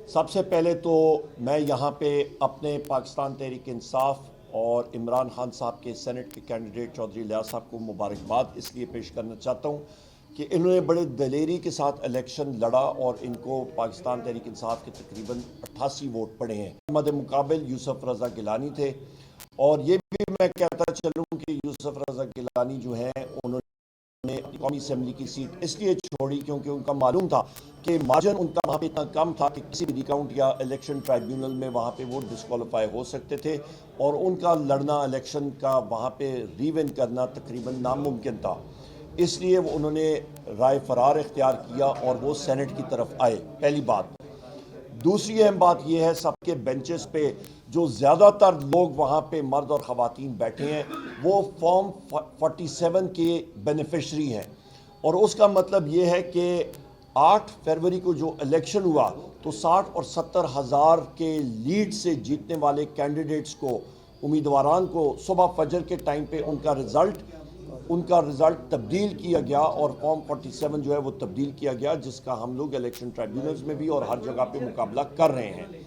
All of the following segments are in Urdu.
سب سے پہلے تو میں یہاں پہ اپنے پاکستان تحریک انصاف اور عمران خان صاحب کے سینٹ کے کینڈیڈیٹ چودھری لیاز صاحب کو مبارکباد اس لیے پیش کرنا چاہتا ہوں کہ انہوں نے بڑے دلیری کے ساتھ الیکشن لڑا اور ان کو پاکستان تحریک انصاف کے تقریباً 88 ووٹ پڑے ہیں۔ مد مقابل یوسف رضا گیلانی تھے، اور یہ بھی میں کہتا چلوں کہ یوسف رضا گیلانی جو ہیں انہوں نے قومی اسمبلی کی سیٹ اس لیے چھوڑی کیونکہ ان کا معلوم تھا کہ مارجن ان کا وہاں پہ اتنا کم تھا کہ کسی بھی ریکاؤنٹ یا الیکشن ٹرائیبیونل میں وہاں پہ وہ ڈسکوالیفائی ہو سکتے تھے، اور ان کا لڑنا الیکشن کا وہاں پہ ری ون کرنا تقریباً ناممکن تھا۔ اس لیے وہ انہوں نے رائے فرار اختیار کیا اور وہ سینٹ کی طرف آئے، پہلی بات۔ دوسری اہم بات یہ ہے، سب کے بینچز پہ جو زیادہ تر لوگ وہاں پہ مرد اور خواتین بیٹھے ہیں وہ فارم 47 کے بینیفیشری ہیں، اور اس کا مطلب یہ ہے کہ 8 فروری کو جو الیکشن ہوا تو 60 اور 70 ہزار کے لیڈ سے جیتنے والے کینڈیڈیٹس کو، امیدواران کو صبح فجر کے ٹائم پہ ان کا رزلٹ تبدیل کیا گیا اور فارم 47 جو ہے وہ تبدیل کیا گیا، جس کا ہم لوگ الیکشن ٹرائیبیونلز میں بھی اور ہر جگہ پہ مقابلہ کر رہے ہیں۔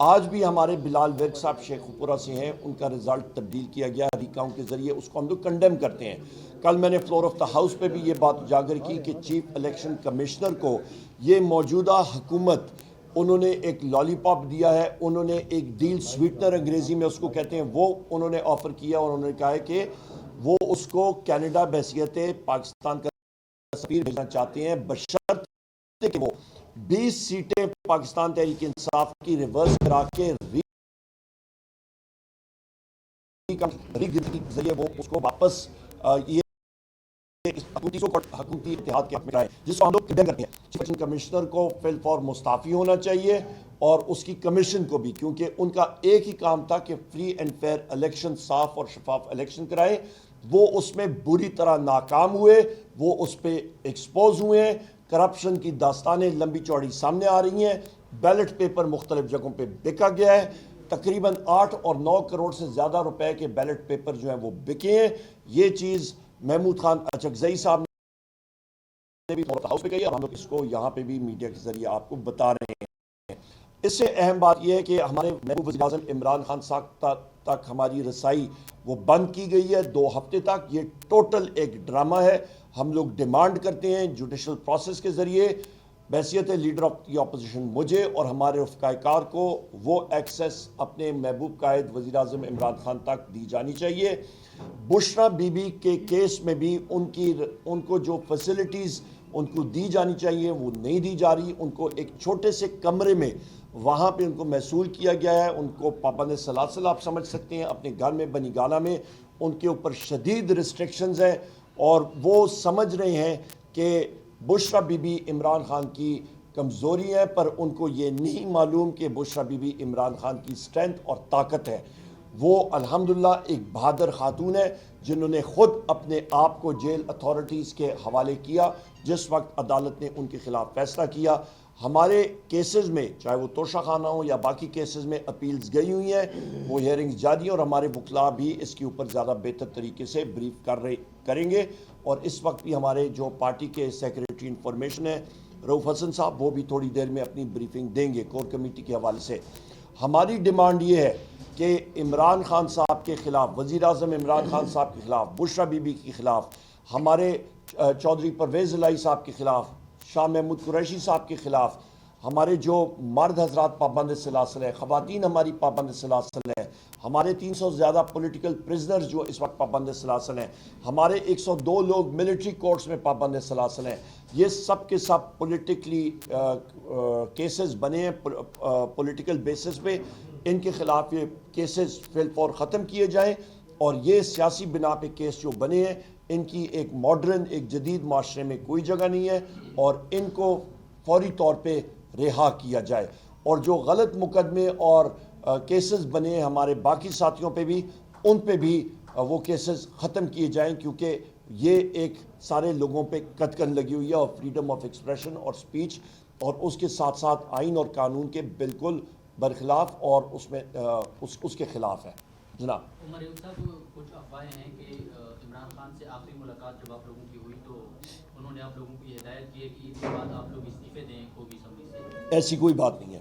آج بھی ہمارے بلال ورک صاحب شیخ پورہ سے ہیں، ان کا رزلٹ تبدیل کیا گیا ریکاؤنٹ کے ذریعے، اس کو ہم لوگ کنڈیم کرتے ہیں۔ کل میں نے فلور آف دا ہاؤس پہ بھی یہ بات اجاگر کی کہ چیف الیکشن کمشنر کو یہ موجودہ حکومت، انہوں نے ایک لالی پاپ دیا ہے، انہوں نے ایک ڈیل سویٹنر انگریزی میں اس کو کہتے ہیں، وہ انہوں نے آفر کیا، اور انہوں نے کہا ہے کہ وہ اس کو کینیڈا بحیثیت پاکستان کا سفیر بھیجنا چاہتے ہیں، بشرط کہ وہ 20 سیٹیں پاکستان تحریک انصاف کی ریورس کرا کے کے ذریعے وہ اس کو واپس یہ حکومتی اتحاد کے حق میں آئے، جس کو ہم لوگ کنڈیم کرتے ہیں۔ چیف الیکشن کمشنر کو فی الفور مستعفی ہونا چاہیے، اور اس کی کمیشن کو بھی، کیونکہ ان کا ایک ہی کام تھا کہ فری اینڈ فیئر الیکشن، صاف اور شفاف الیکشن کرائیں۔ وہ اس میں بری طرح ناکام ہوئے، وہ اس پہ ایکسپوز ہوئے ہیں، کرپشن کی داستانیں لمبی چوڑی سامنے آ رہی ہیں، بیلٹ پیپر مختلف جگہوں پہ بکا گیا ہے، تقریباً 8 اور 9 کروڑ سے زیادہ روپے کے بیلٹ پیپر جو ہیں وہ بکے ہیں۔ یہ چیز محمود خان اچکزئی صاحب نے بھی ہاؤس پہ کہی، اور ہم لوگ اس کو یہاں پہ بھی میڈیا کے ذریعے آپ کو بتا رہے ہیں۔ اس سے اہم بات یہ ہے کہ ہمارے محبوب وزیر اعظم عمران خان صاحب تک ہماری رسائی وہ بند کی گئی ہے 2 ہفتے تک۔ یہ ٹوٹل ایک ڈرامہ ہے۔ ہم لوگ ڈیمانڈ کرتے ہیں جوڈیشل پروسیس کے ذریعے بحیثیت لیڈر آف دی اپوزیشن مجھے اور ہمارے رفقائے کار کو وہ ایکسیس اپنے محبوب قائد وزیر اعظم عمران خان تک دی جانی چاہیے۔ بشرا بی بی کے کیس میں بھی ان کو جو فیسلٹیز ان کو دی جانی چاہیے وہ نہیں دی جا رہی۔ ان کو ایک چھوٹے سے کمرے میں وہاں پہ ان کو محصول کیا گیا ہے، ان کو پابند سلاسل آپ سمجھ سکتے ہیں، اپنے گھر میں بنی گانا میں ان کے اوپر شدید ریسٹرکشنز ہیں، اور وہ سمجھ رہے ہیں کہ بشرا بی بی عمران خان کی کمزوری ہے، پر ان کو یہ نہیں معلوم کہ بشرا بی بی عمران خان کی سٹرینتھ اور طاقت ہے۔ وہ الحمدللہ ایک بہادر خاتون ہے جنہوں نے خود اپنے آپ کو جیل اتھارٹیز کے حوالے کیا جس وقت عدالت نے ان کے خلاف فیصلہ کیا۔ ہمارے کیسز میں چاہے وہ توشہ خانہ ہو یا باقی کیسز میں اپیلز گئی ہوئی ہیں، وہ ہیئرنگز جاری ہیں، اور ہمارے وکلاء بھی اس کے اوپر زیادہ بہتر طریقے سے بریف کریں گے۔ اور اس وقت بھی ہمارے جو پارٹی کے سیکریٹری انفارمیشن ہیں رؤف حسن صاحب، وہ بھی تھوڑی دیر میں اپنی بریفنگ دیں گے کور کمیٹی کے حوالے سے۔ ہماری ڈیمانڈ یہ ہے کہ عمران خان صاحب کے خلاف، وزیر اعظم عمران خان صاحب کے خلاف، بشرا بی بی کے خلاف، ہمارے چودھری پرویز الہی صاحب کے خلاف، شاہ محمود قریشی صاحب کے خلاف، ہمارے جو مرد حضرات پابند سلاسل ہیں، خواتین ہماری پابند سلاسل ہیں، ہمارے 300 سے زیادہ پولیٹیکل پرزنرز جو اس وقت پابند سلاسل ہیں، ہمارے 102 لوگ ملٹری کورٹس میں پابند سلاسل ہیں، یہ سب کے سب پولیٹیکلی کیسز بنے ہیں پولیٹیکل بیسس پہ۔ ان کے خلاف یہ کیسز فی الفور ختم کیے جائیں، اور یہ سیاسی بنا پہ کیس جو بنے ہیں ان کی ایک ماڈرن، ایک جدید معاشرے میں کوئی جگہ نہیں ہے، اور ان کو فوری طور پہ رہا کیا جائے۔ اور جو غلط مقدمے اور کیسز بنے ہیں ہمارے باقی ساتھیوں پہ بھی، ان پہ بھی وہ کیسز ختم کیے جائیں، کیونکہ یہ ایک سارے لوگوں پہ قدغن لگی ہوئی ہے، اور فریڈم آف ایکسپریشن اور سپیچ، اور اس کے ساتھ ساتھ آئین اور قانون کے بالکل برخلاف، اور اس میں اس کے خلاف ہے۔ جناب عمر ایوب صاحب، کچھ افواہیں ہیں کہ عمران خان سے آخری ملاقات جب آپ لوگوں کی ہوئی تو انہوں نے آپ لوگوں کو یہ ہدایت کی ہے کہ اس کے بعد آپ لوگ استعفے دیں قومی اسمبلی سے۔ ایسی کوئی بات نہیں ہے۔